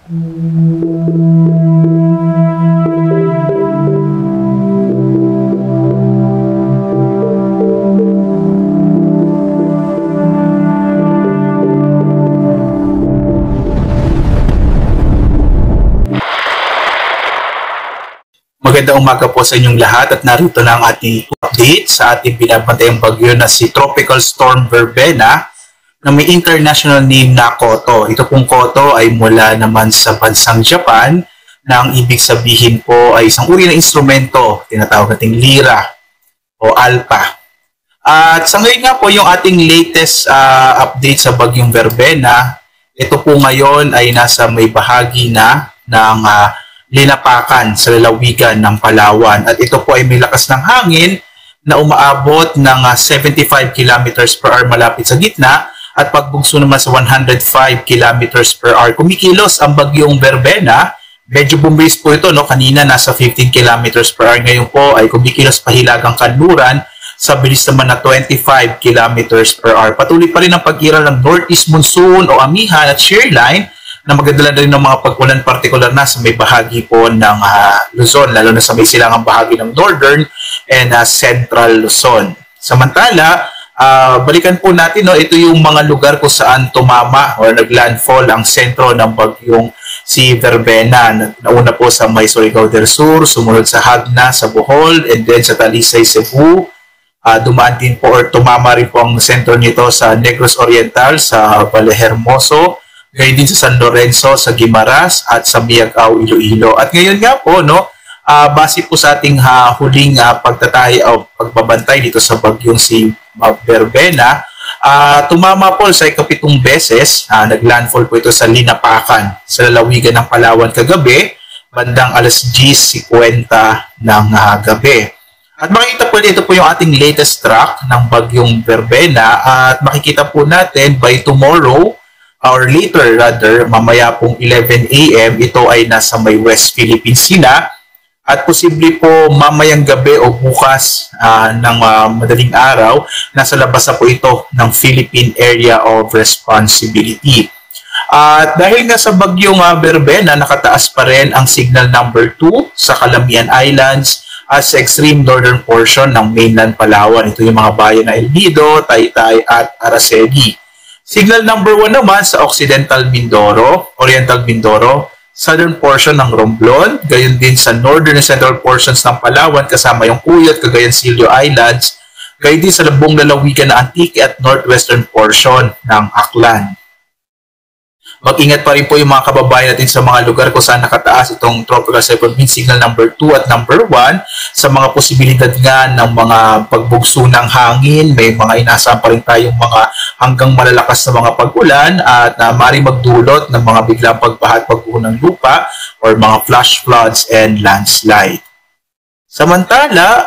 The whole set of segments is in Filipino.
Magandang umaga po sa inyong lahat at narito na ang ating update sa ating binabantayang bagyo na si Tropical Storm Verbena na may international name na Koto. Ito pong Koto ay mula naman sa bansang Japan na ang ibig sabihin po ay isang uri ng instrumento, tinatawag nating lira o alpa. At sa ngayon nga po yung ating latest update sa bagyong Verbena, ito po ngayon ay nasa may bahagi na ng linapakan sa lalawigan ng Palawan. At ito po ay may lakas ng hangin na umaabot ng 75 kilometers per hour malapit sa gitna at pagbugso naman sa 105 kilometers per hour. Kumikilos ang bagyong Verbena. Medyo bumilis po ito, no? Kanina nasa 15 kilometers per hour. Ngayon po ay kumikilos pahilagang kanluran sa bilis naman na 25 kilometers per hour. Patuloy pa rin ang pag-iral ng northeast monsoon o amihan at shear line na magdadala rin ng mga pag-ulan partikular na sa may bahagi po ng Luzon, lalo na sa may silangang bahagi ng Northern and Central Luzon. Samantala, balikan po natin, no, ito yung mga lugar kung saan tumama o naglandfall ang sentro ng bagyong si Verbena. Nauna po sa may Surigao del Sur, sumunod sa Hagna, sa Bohol, and then sa Talisay, Cebu. Dumaan din po or tumama rin po ang sentro nito sa Negros Oriental, sa Vallehermoso, ngayon din sa San Lorenzo, sa Guimaras, at sa Miagao, Iloilo. At ngayon nga po, no, base po sa ating huling pagbabantay dito sa bagyong si Verbena, tumama po sa ikapitong beses, naglandfall po ito sa linapakan, sa lalawigan ng Palawan kagabi, bandang alas 10:50 ng gabi. At makikita po ito po yung ating latest track ng bagyong Verbena at makikita po natin by tomorrow, or later rather, mamaya pong 11 AM, ito ay nasa may West Philippine Sea at posible po mamayang gabi o bukas ng madaling araw, nasa labas na po ito ng Philippine Area of Responsibility. At dahil nga sa bagyong Verbena, nakataas pa rin ang signal number 2 sa Calamian Islands at sa extreme northern portion ng mainland Palawan. Ito yung mga bayan na El Nido, Taytay at Araceli. Signal number 1 naman sa Occidental Mindoro, Oriental Mindoro, southern portion ng Romblon, gayon din sa northern and central portions ng Palawan kasama yung Cuyat, Cagayan Silio Islands, gayon din sa buong lalawigan na Antique at northwestern portion ng Aklan. Mag-ingat pa rin po yung mga kababayan natin sa mga lugar kung saan nakataas itong tropical cyclone wind signal number 2 at number 1 sa mga posibilidad nga ng mga pagbugso ng hangin. May mga inaasahan pa rin tayong mga hanggang malalakas na mga pag-ulan at maaaring magdulot ng mga biglang pagbaha at pagguho ng lupa or mga flash floods and landslide. Samantala,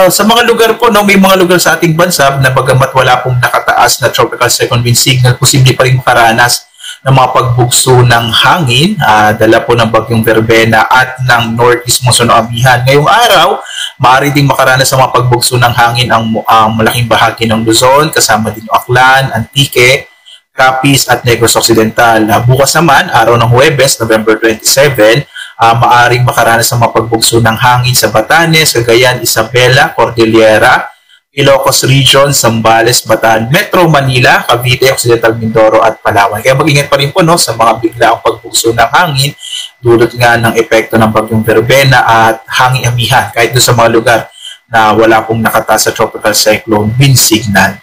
sa mga lugar po, no, may mga lugar sa ating bansa na bagamat wala pong nakataas na tropical cyclone wind signal, posible pa rin makaranas ng mga pagbugso ng hangin, dala po ng bagyong Verbena at ng northeast monsoon o amihan. Ngayong araw, maaari ding makaranas sa mga pagbugso ng hangin ang malaking bahagi ng Luzon, kasama din yung Aklan, Antique, Capiz at Negros Occidental. Bukas naman, araw ng Huwebes, November 27, maaring makaranas sa mga pagbugso ng hangin sa Batanes, Cagayan, Isabela, Cordillera, Ilocos Region, Zambales, Bataan, Metro Manila, Cavite, Occidental Mindoro at Palawan. Kaya mag-ingat pa rin po, no, sa mga biglaang pagbugso ng hangin dulot nga ng epekto ng bagyong Verbena at hangin amihan kahit doon sa mga lugar na wala pong nakataas sa tropical cyclone wind signal.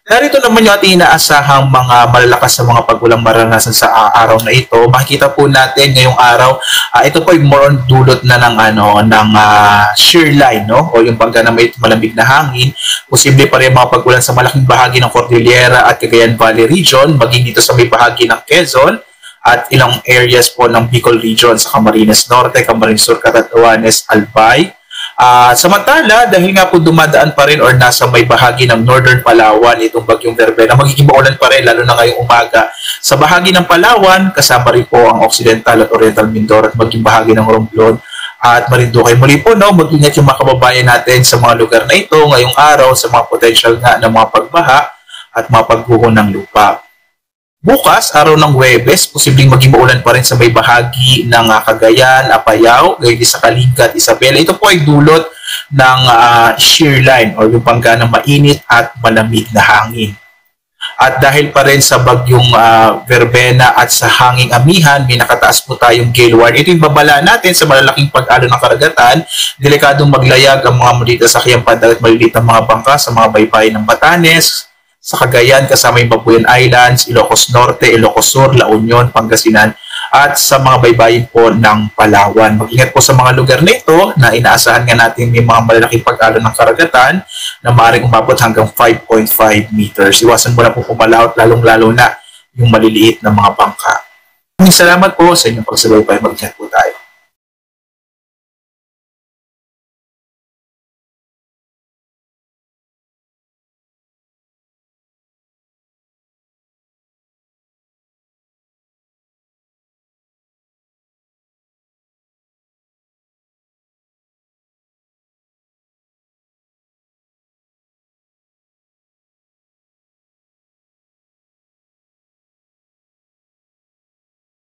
Narito naman yung ating inaasahang mga malalakas sa mga pag-ulang maranasan sa araw na ito. Makikita po natin ngayong araw, ito po ay more on dulot na ng shear line, no? O yung bangga na may malamig na hangin. Posible pa rin mga pag-ulan sa malaking bahagi ng Cordillera at Cagayan Valley Region, maging dito sa may bahagi ng Quezon at ilang areas po ng Bicol Region sa Camarines Norte, Camarines Sur, Catanduanes, Albay. Samantala, dahil nga po dumadaan pa rin or nasa may bahagi ng Northern Palawan itong bagyong Verbena, magiging maulan pa rin lalo na ngayong umaga sa bahagi ng Palawan, kasama rin po ang Occidental at Oriental Mindoro at maging bahagi ng Romblon at Marinduque. Muli po, no, mag-ingat yung mga kababayan natin sa mga lugar na ito ngayong araw sa mga potential nga ng mga pagbaha at mga pagguho ng lupa. Bukas, araw ng Huwebes, posibleng maging maulan pa rin sa may bahagi ng Cagayan, Apayao, gayon din sa Kalinga at Isabela. Ito po ay dulot ng shear line o yung pangga ng mainit at malamig na hangin. At dahil pa rin sa bagyong Verbena at sa hanging amihan, may nakataas po tayong gale warning. Ito yung babala natin sa malalaking pag-alon ng karagatan. Delikadong maglayag ang mga maliliit na sakyang pandagat, maliliit na mga bangka sa mga baybayin ng Batanes, sa Cagayan kasama yung Babuyan Islands, Ilocos Norte, Ilocos Sur, La Union, Pangasinan, at sa mga baybayin po ng Palawan. Mag-ingat po sa mga lugar na ito na inaasahan nga natin may mga malalaking pag-alon ng karagatan na maaaring umabot hanggang 5.5 meters. Iwasan mo na po pumalawat, lalong-lalo na yung maliliit na mga bangka. Salamat po sa inyong pagsubaybay. Mag-ingat po tayo.